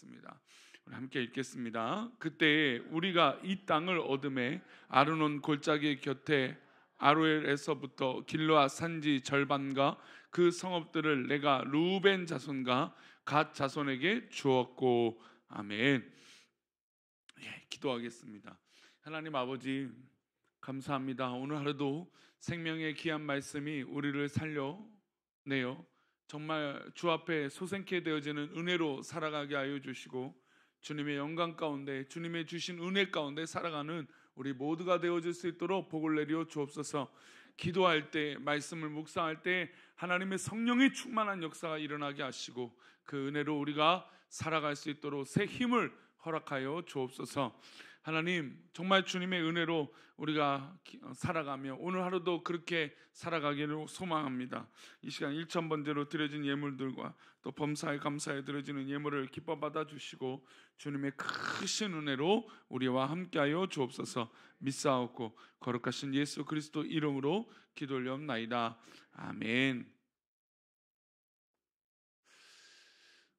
하겠습니다. 우리 함께 읽겠습니다. 그때 우리가 이 땅을 얻음에 아르논 골짜기 곁에 아로엘에서부터 길르앗 산지 절반과 그 성읍들을 내가 루벤 자손과 갓 자손에게 주었고. 아멘. 기도하겠습니다. 하나님 아버지, 감사합니다. 오늘 하루도 생명의 귀한 말씀이 우리를 살려내요 정말 주 앞에 소생케 되어지는 은혜로 살아가게 하여 주시고, 주님의 영광 가운데, 주님의 주신 은혜 가운데 살아가는 우리 모두가 되어질 수 있도록 복을 내려 주옵소서. 기도할 때, 말씀을 묵상할 때 하나님의 성령의 충만한 역사가 일어나게 하시고, 그 은혜로 우리가 살아갈 수 있도록 새 힘을 허락하여 주옵소서. 하나님, 정말 주님의 은혜로 우리가 살아가며 오늘 하루도 그렇게 살아가기를 소망합니다. 이 시간 1000번제로 드려진 예물들과 또 범사에 감사에 드려지는 예물을 기뻐 받아주시고, 주님의 크신 은혜로 우리와 함께하여 주옵소서. 믿사옵고 거룩하신 예수 그리스도 이름으로 기도 올려옵나이다. 아멘.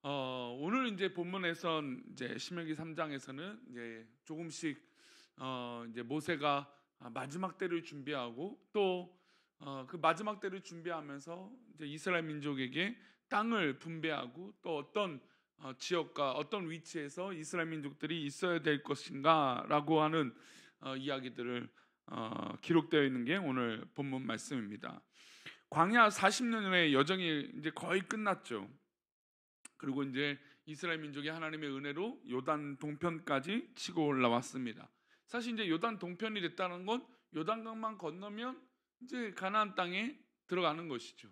오늘 이제 본문에선 이제 신명기 3장에서는 이제 조금씩 이제 모세가 마지막 때를 준비하고 또 그 마지막 때를 준비하면서 이제 이스라엘 민족에게 땅을 분배하고 또 어떤 지역과 어떤 위치에서 이스라엘 민족들이 있어야 될 것인가라고 하는 이야기들을 기록되어 있는 게 오늘 본문 말씀입니다. 광야 40년의 여정이 이제 거의 끝났죠. 그리고 이제 이스라엘 민족이 하나님의 은혜로 요단 동편까지 치고 올라왔습니다. 사실 이제 요단 동편이 됐다는 건 요단강만 건너면 이제 가나안 땅에 들어가는 것이죠.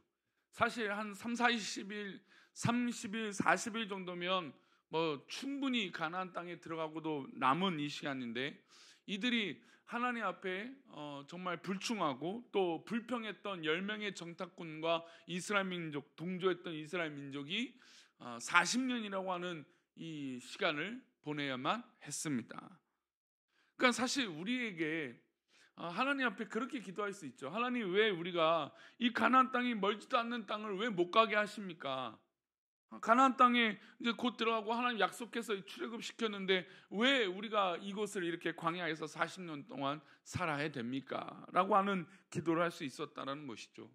사실 한 30일, 40일 정도면 뭐 충분히 가나안 땅에 들어가고도 남은 이 시간인데, 이들이 하나님 앞에 정말 불충하고 또 불평했던 10명의 정탐꾼과 이스라엘 민족, 동조했던 이스라엘 민족이 40년이라고 하는 이 시간을 보내야만 했습니다. 그러니까 사실 우리에게 하나님 앞에 그렇게 기도할 수 있죠. 하나님, 왜 우리가 이 가나안 땅이 멀지도 않는 땅을 왜 못 가게 하십니까? 가나안 땅에 이제 곧 들어가고 하나님 약속해서 출애굽시켰는데 왜 우리가 이곳을 이렇게 광야에서 40년 동안 살아야 됩니까? 라고 하는 기도를 할 수 있었다는 것이죠.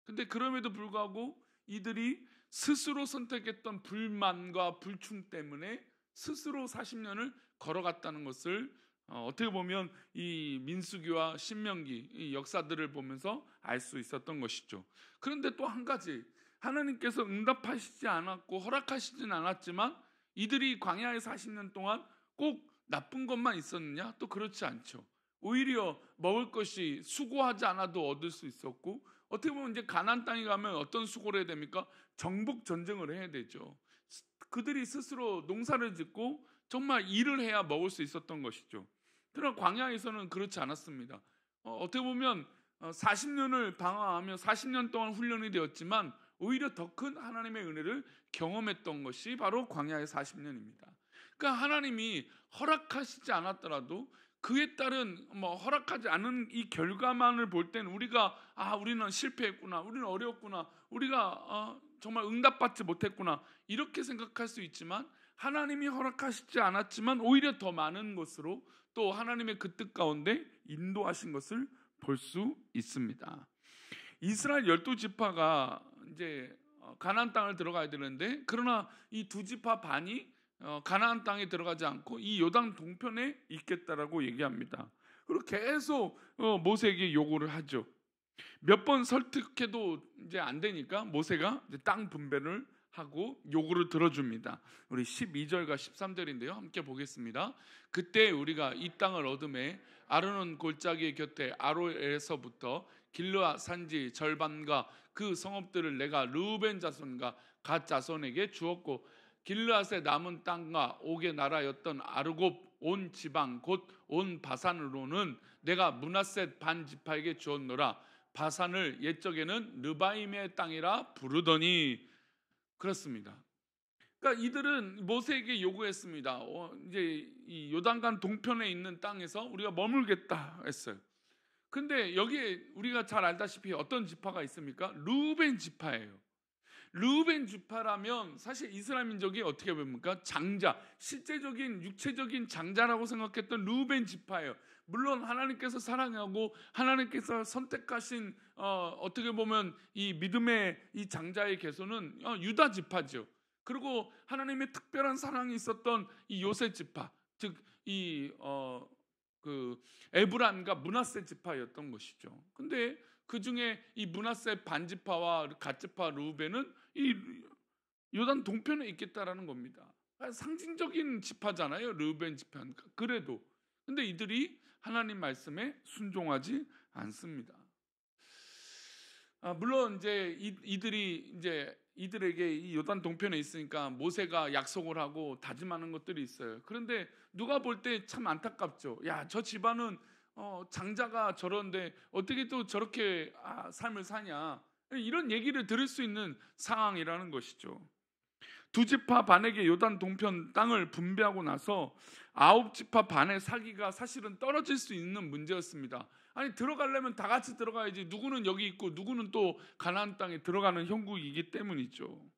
근데 그럼에도 불구하고 이들이 스스로 선택했던 불만과 불충 때문에 스스로 40년을 걸어갔다는 것을 어떻게 보면 이 민수기와 신명기 이 역사들을 보면서 알 수 있었던 것이죠. 그런데 또 한 가지, 하나님께서 응답하시지 않았고 허락하시진 않았지만 이들이 광야의 40년 동안 꼭 나쁜 것만 있었느냐? 또 그렇지 않죠. 오히려 먹을 것이 수고하지 않아도 얻을 수 있었고, 어떻게 보면 이제 가나안 땅에 가면 어떤 수고를 해야 됩니까? 정복 전쟁을 해야 되죠. 그들이 스스로 농사를 짓고 정말 일을 해야 먹을 수 있었던 것이죠. 그러나 광야에서는 그렇지 않았습니다. 어떻게 보면 40년을 방황하며 40년 동안 훈련이 되었지만 오히려 더 큰 하나님의 은혜를 경험했던 것이 바로 광야의 40년입니다. 그러니까 하나님이 허락하시지 않았더라도 그에 따른 허락하지 않은 이 결과만을 볼 때는 우리가 우리는 실패했구나, 우리는 어려웠구나, 우리가 정말 응답받지 못했구나 이렇게 생각할 수 있지만, 하나님이 허락하시지 않았지만 오히려 더 많은 것으로 또 하나님의 그 뜻 가운데 인도하신 것을 볼 수 있습니다. 이스라엘 12지파가 이제 가나안 땅을 들어가야 되는데, 그러나 이 2지파 반이 가나안 땅에 들어가지 않고 이 요단 동편에 있겠다라고 얘기합니다. 그리고 계속 모세에게 요구를 하죠. 몇 번 설득해도 이제 안 되니까 모세가 이제 땅 분배를 하고 요구를 들어줍니다. 우리 12절과 13절인데요. 함께 보겠습니다. 그때 우리가 이 땅을 얻음에 아르논 골짜기 곁에 아로엘에서부터 길르앗 산지 절반과 그 성읍들을 내가 르우벤 자손과 갓 자손에게 주었고, 길르앗의 남은 땅과 옥의 나라였던 아르곱 온 지방 곧 온 바산으로는 내가 므낫셋 반 지파에게 주었노라. 바산을 옛적에는 르바임의 땅이라 부르더니. 그렇습니다. 그러니까 이들은 모세에게 요구했습니다. 이제 이 요단강 동편에 있는 땅에서 우리가 머물겠다 했어요. 근데 여기에 우리가 잘 알다시피 어떤 지파가 있습니까? 르우벤 지파예요. 르우벤 지파라면 사실 이스라엘 민족이 어떻게 봅니까? 장자, 실제적인 육체적인 장자라고 생각했던 르우벤 지파예요. 물론 하나님께서 사랑하고 하나님께서 선택하신 어떻게 보면 이 믿음의 이 장자의 계소는 유다 지파죠. 그리고 하나님의 특별한 사랑이 있었던 이 요셉 지파, 즉 이 그 에브란과 므낫세 지파였던 것이죠. 근데 그 중에 이 므낫세 반지파와 갓지파 르우벤은 이 요단 동편에 있겠다라는 겁니다. 상징적인 지파잖아요, 르우벤 지파는. 그래도 근데 이들이 하나님 말씀에 순종하지 않습니다. 물론 이제 이들에게 이 요단 동편에 있으니까 모세가 약속을 하고 다짐하는 것들이 있어요. 그런데 누가 볼 때 참 안타깝죠. 야, 저 집안은 장자가 저런데 어떻게 또 저렇게 삶을 사냐, 이런 얘기를 들을 수 있는 상황이라는 것이죠. 두 지파 반에게 요단 동편 땅을 분배하고 나서 9지파 반의 사기가 사실은 떨어질 수 있는 문제였습니다. 아니, 들어가려면 다 같이 들어가야지. 누구는 여기 있고 누구는 또 가나안 땅에 들어가는 형국이기 때문이죠.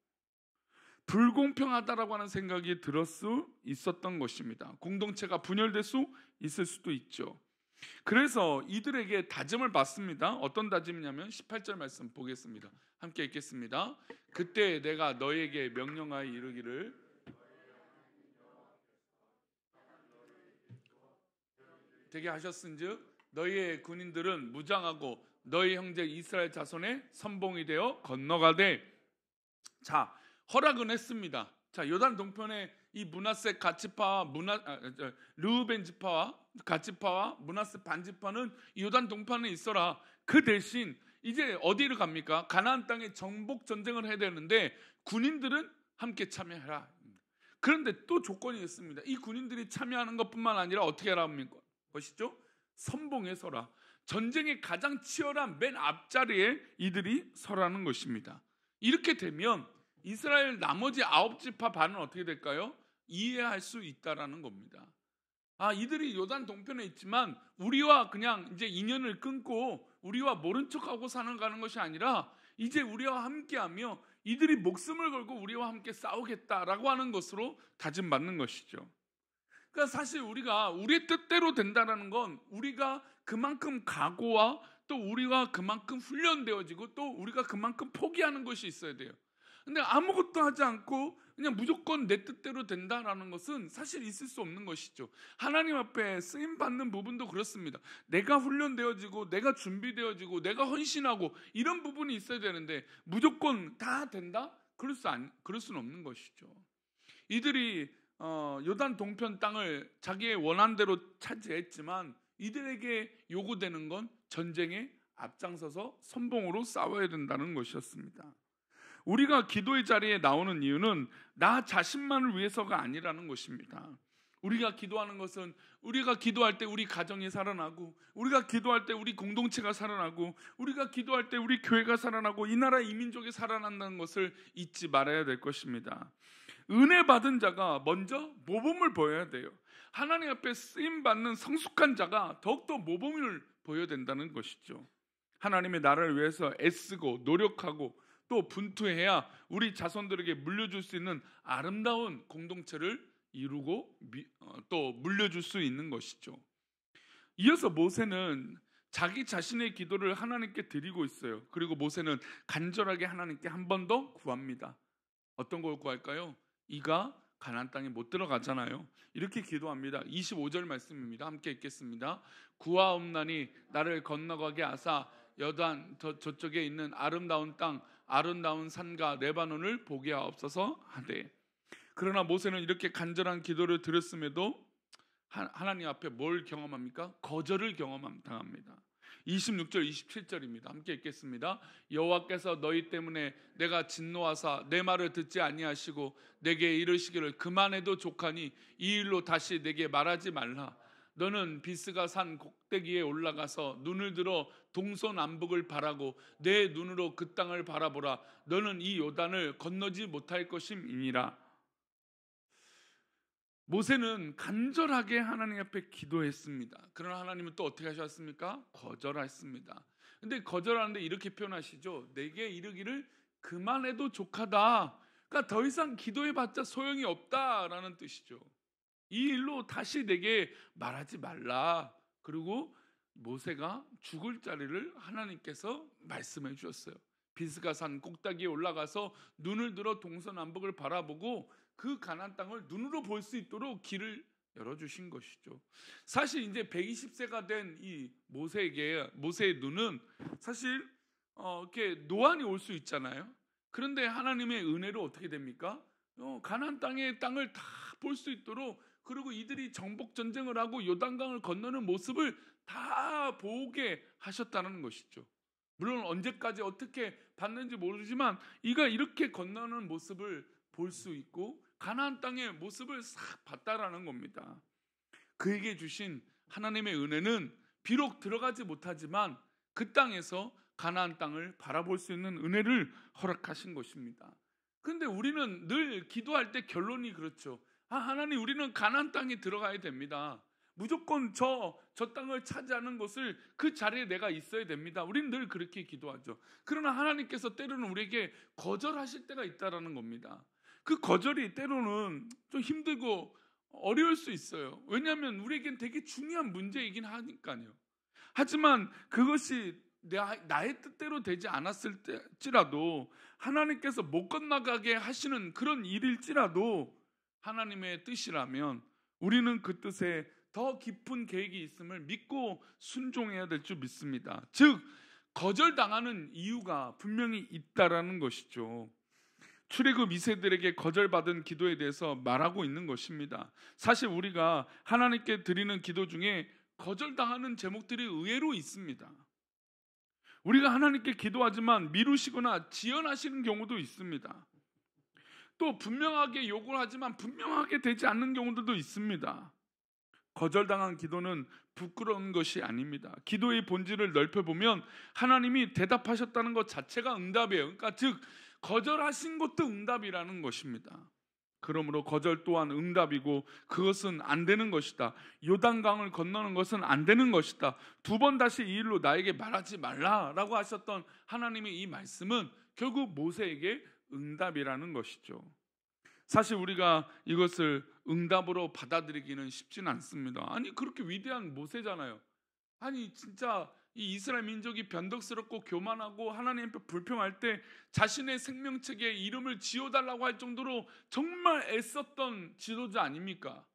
불공평하다라고 하는 생각이 들을 수 있었던 것입니다. 공동체가 분열될 수 있을 수도 있죠. 그래서 이들에게 다짐을 받습니다. 어떤 다짐이냐면 18절 말씀 보겠습니다. 함께 읽겠습니다. 그때 내가 너에게 명령하여 이르기를 되게 하셨은즉 너희의 군인들은 무장하고 너희 형제 이스라엘 자손의 선봉이 되어 건너가되. 자, 허락은 했습니다. 자, 요단 동편에 이 므낫세 갓지파와 르우벤 지파와 갓지파와 므낫세 반지파는 요단 동편에 있어라. 그 대신 이제 어디를 갑니까? 가나안 땅에 정복 전쟁을 해야 되는데 군인들은 함께 참여해라. 그런데 또 조건이 있습니다. 이 군인들이 참여하는 것뿐만 아니라 어떻게 하라는 것이죠? 선봉에 서라. 전쟁의 가장 치열한 맨 앞자리에 이들이 서라는 것입니다. 이렇게 되면 이스라엘 나머지 9지파 반은 어떻게 될까요? 이해할 수 있다라는 겁니다. 이들이 요단 동편에 있지만 우리와 그냥 이제 인연을 끊고 우리와 모른 척하고 가는 것이 아니라 이제 우리와 함께하며 이들이 목숨을 걸고 우리와 함께 싸우겠다라고 하는 것으로 다짐받는 것이죠. 그러니까 사실 우리가 우리의 뜻대로 된다라는 건 우리가 그만큼 각오와 또 우리가 그만큼 훈련되어지고 또 우리가 그만큼 포기하는 것이 있어야 돼요. 근데 아무것도 하지 않고 그냥 무조건 내 뜻대로 된다라는 것은 사실 있을 수 없는 것이죠. 하나님 앞에 쓰임 받는 부분도 그렇습니다. 내가 훈련되어지고 내가 준비되어지고 내가 헌신하고 이런 부분이 있어야 되는데 무조건 다 된다? 그럴 수는 없는 것이죠. 이들이 요단 동편 땅을 자기의 원한대로 차지했지만 이들에게 요구되는 건 전쟁에 앞장서서 선봉으로 싸워야 된다는 것이었습니다. 우리가 기도의 자리에 나오는 이유는 나 자신만을 위해서가 아니라는 것입니다. 우리가 기도하는 것은 우리가 기도할 때 우리 가정이 살아나고 우리가 기도할 때 우리 공동체가 살아나고 우리가 기도할 때 우리 교회가 살아나고 이 나라 이 민족이 살아난다는 것을 잊지 말아야 될 것입니다. 은혜 받은 자가 먼저 모범을 보여야 돼요. 하나님 앞에 쓰임받는 성숙한 자가 더욱더 모범을 보여야 된다는 것이죠. 하나님의 나라를 위해서 애쓰고 노력하고 또 분투해야 우리 자손들에게 물려줄 수 있는 아름다운 공동체를 이루고 또 물려줄 수 있는 것이죠. 이어서 모세는 자기 자신의 기도를 하나님께 드리고 있어요. 그리고 모세는 간절하게 하나님께 한 번 더 구합니다. 어떤 걸 구할까요? 이가 가나안 땅에 못 들어가잖아요. 이렇게 기도합니다. 25절 말씀입니다. 함께 읽겠습니다. 구하옵나니 나를 건너가게 하사 여단 저쪽에 있는 아름다운 땅 아름다운 산과 레바논을 보게 하옵소서 하되. 그러나 모세는 이렇게 간절한 기도를 드렸음에도 하나님 앞에 뭘 경험합니까? 거절을 당합니다. 26절 27절입니다. 함께 읽겠습니다. 여호와께서 너희 때문에 내가 진노하사 내 말을 듣지 아니하시고 내게 이르시기를 그만해도 족하니 이 일로 다시 내게 말하지 말라. 너는 비스가 산 꼭대기에 올라가서 눈을 들어 동서남북을 바라고 내 눈으로 그 땅을 바라보라. 너는 이 요단을 건너지 못할 것임이니라. 모세는 간절하게 하나님 앞에 기도했습니다. 그러나 하나님은 또 어떻게 하셨습니까? 거절했습니다. 근데 거절하는데 이렇게 표현하시죠. 내게 이르기를 그만해도 족하다. 그러니까 더 이상 기도해봤자 소용이 없다라는 뜻이죠. 이 일로 다시 내게 말하지 말라. 그리고 모세가 죽을 자리를 하나님께서 말씀해 주셨어요. 비스가산 꼭대기에 올라가서 눈을 들어 동서남북을 바라보고 그 가나안 땅을 눈으로 볼 수 있도록 길을 열어주신 것이죠. 사실 이제 120세가 된 이 모세의 눈은 사실 이렇게 노안이 올 수 있잖아요. 그런데 하나님의 은혜로 어떻게 됩니까? 가나안 땅의 땅을 다 볼 수 있도록, 그리고 이들이 정복 전쟁을 하고 요단강을 건너는 모습을 다 보게 하셨다는 것이죠. 물론 언제까지 어떻게 봤는지 모르지만 이가 이렇게 건너는 모습을 볼 수 있고 가나안 땅의 모습을 싹 봤다라는 겁니다. 그에게 주신 하나님의 은혜는 비록 들어가지 못하지만 그 땅에서 가나안 땅을 바라볼 수 있는 은혜를 허락하신 것입니다. 그런데 우리는 늘 기도할 때 결론이 그렇죠. 하나님, 우리는 가나안 땅에 들어가야 됩니다. 무조건 저 땅을 차지하는 것을 그 자리에 내가 있어야 됩니다. 우리는 늘 그렇게 기도하죠. 그러나 하나님께서 때로는 우리에게 거절하실 때가 있다라는 겁니다. 그 거절이 때로는 좀 힘들고 어려울 수 있어요. 왜냐하면 우리에겐 되게 중요한 문제이긴 하니까요. 하지만 그것이 나의 뜻대로 되지 않았을지라도, 하나님께서 못 건너가게 하시는 그런 일일지라도 하나님의 뜻이라면 우리는 그 뜻에 더 깊은 계획이 있음을 믿고 순종해야 될 줄 믿습니다. 즉, 거절당하는 이유가 분명히 있다라는 것이죠. 출애굽 2세들에게 거절받은 기도에 대해서 말하고 있는 것입니다. 사실 우리가 하나님께 드리는 기도 중에 거절당하는 제목들이 의외로 있습니다. 우리가 하나님께 기도하지만 미루시거나 지연하시는 경우도 있습니다. 또 분명하게 요구를 하지만 분명하게 되지 않는 경우들도 있습니다. 거절당한 기도는 부끄러운 것이 아닙니다. 기도의 본질을 넓혀보면 하나님이 대답하셨다는 것 자체가 응답이에요. 그러니까 즉 거절하신 것도 응답이라는 것입니다. 그러므로 거절 또한 응답이고 그것은 안 되는 것이다. 요단강을 건너는 것은 안 되는 것이다. 두 번 다시 이 일로 나에게 말하지 말라라고 하셨던 하나님의 이 말씀은 결국 모세에게 응답이라는 것이죠. 사실 우리가 이것을 응답으로 받아들이기는 쉽지는 않습니다. 아니, 그렇게 위대한 모세잖아요. 아니, 진짜 이 이스라엘 민족이 변덕스럽고 교만하고 하나님 앞에 불평할 때 자신의 생명책에 이름을 지어달라고 할 정도로 정말 애썼던 지도자 아닙니까?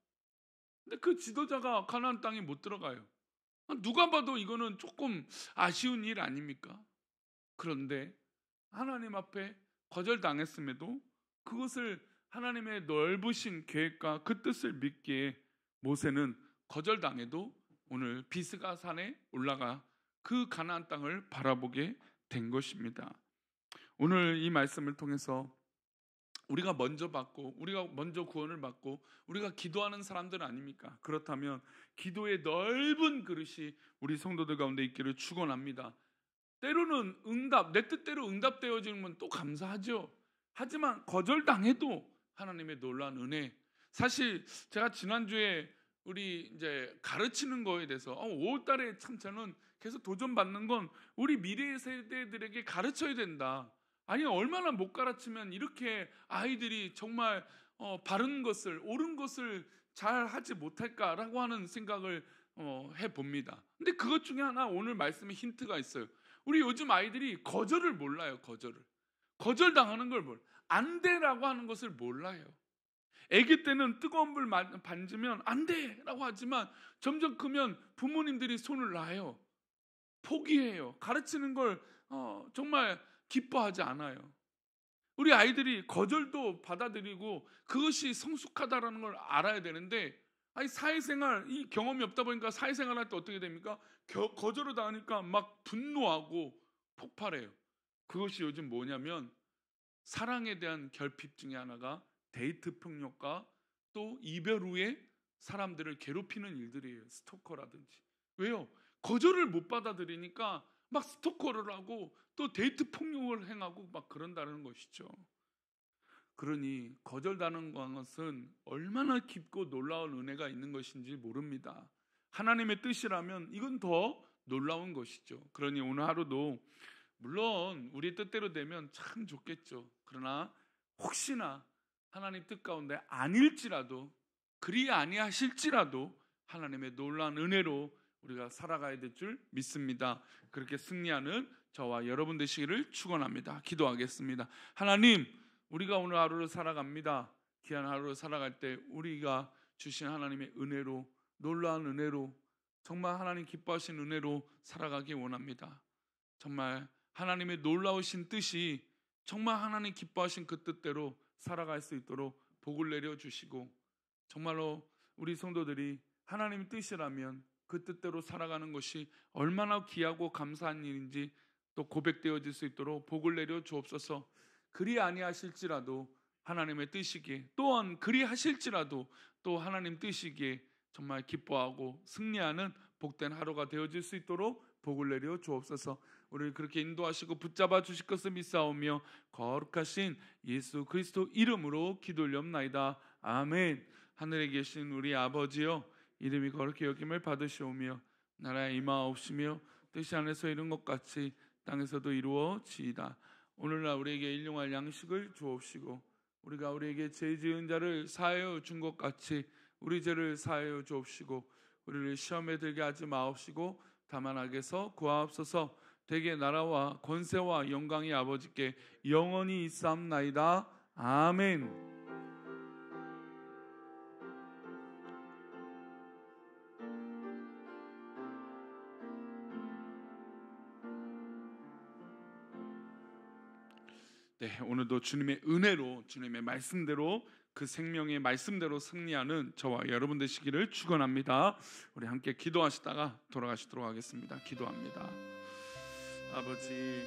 근데 그 지도자가 가나안 땅에 못 들어가요. 누가 봐도 이거는 조금 아쉬운 일 아닙니까? 그런데 하나님 앞에 거절당했음에도 그것을 하나님의 넓으신 계획과 그 뜻을 믿기에 모세는 거절당해도 오늘 비스가 산에 올라가 그 가나안 땅을 바라보게 된 것입니다. 오늘 이 말씀을 통해서 우리가 먼저 받고 우리가 먼저 구원을 받고 우리가 기도하는 사람들 아닙니까? 그렇다면 기도의 넓은 그릇이 우리 성도들 가운데 있기를 축원합니다. 때로는 내 뜻대로 응답되어지면 또 감사하죠. 하지만 거절당해도 하나님의 놀라운 은혜. 사실 제가 지난주에 우리 이제 가르치는 거에 대해서 5월달에 참 저는 계속 도전받는 건 우리 미래 세대들에게 가르쳐야 된다. 아니, 얼마나 못 가르치면 이렇게 아이들이 정말 바른 것을, 옳은 것을 잘 하지 못할까라고 하는 생각을 해봅니다. 근데 그것 중에 하나 오늘 말씀에 힌트가 있어요. 우리 요즘 아이들이 거절을 몰라요. 거절당하는 걸 몰라요. 안 돼라고 하는 것을 몰라요. 아기 때는 뜨거운 물 만지면 안 돼라고 하지만 점점 크면 부모님들이 손을 놔요. 포기해요. 가르치는 걸 정말 기뻐하지 않아요. 우리 아이들이 거절도 받아들이고 그것이 성숙하다라는 걸 알아야 되는데, 아니, 사회생활 이 경험이 없다 보니까 사회생활 할 때 어떻게 됩니까? 거절을 당하니까 막 분노하고 폭발해요. 그것이 요즘 뭐냐면 사랑에 대한 결핍 중에 하나가 데이트 폭력과 또 이별 후에 사람들을 괴롭히는 일들이에요. 스토커라든지. 왜요? 거절을 못 받아들이니까 막 스토커를 하고 또 데이트 폭력을 행하고 막 그런다는 것이죠. 그러니 거절당하는 것은 얼마나 깊고 놀라운 은혜가 있는 것인지 모릅니다. 하나님의 뜻이라면 이건 더 놀라운 것이죠. 그러니 오늘 하루도 물론 우리 뜻대로 되면 참 좋겠죠. 그러나 혹시나 하나님 뜻 가운데 아닐지라도, 그리 아니하실지라도 하나님의 놀라운 은혜로 우리가 살아가야 될 줄 믿습니다. 그렇게 승리하는 저와 여러분 되시기를 축원합니다. 기도하겠습니다. 하나님, 우리가 오늘 하루를 살아갑니다. 귀한 하루를 살아갈 때 우리가 주신 하나님의 은혜로, 놀라운 은혜로, 정말 하나님 기뻐하신 은혜로 살아가기 원합니다. 정말 하나님의 놀라우신 뜻이 정말 하나님 기뻐하신 그 뜻대로 살아갈 수 있도록 복을 내려주시고, 정말로 우리 성도들이 하나님의 뜻이라면 그 뜻대로 살아가는 것이 얼마나 귀하고 감사한 일인지 또 고백되어질 수 있도록 복을 내려 주옵소서. 그리 아니하실지라도 하나님의 뜻이기에, 또한 그리 하실지라도 또 하나님 뜻이기에 정말 기뻐하고 승리하는 복된 하루가 되어질 수 있도록 복을 내려 주옵소서. 우리를 그렇게 인도하시고 붙잡아 주실 것을 믿사오며 거룩하신 예수 그리스도 이름으로 기도 올리옵나이다. 아멘. 하늘에 계신 우리 아버지여, 이름이 거룩히 여김을 받으시오며 나라에 임하옵시며 뜻이 하늘에서 이룬 것 같이 땅에서도 이루어지이다. 오늘날 우리에게 일용할 양식을 주옵시고 우리가 우리에게 죄 지은 자를 사하여 준 것 같이 우리 죄를 사하여 주옵시고 우리를 시험에 들게 하지 마옵시고 다만 악에서 구하옵소서. 대개 나라와 권세와 영광이 아버지께 영원히 있사옵나이다. 아멘. 네, 오늘도 주님의 은혜로, 주님의 말씀대로, 그 생명의 말씀대로 승리하는 저와 여러분 되시기를 축원합니다. 우리 함께 기도하시다가 돌아가시도록 하겠습니다. 기도합니다. 아버지,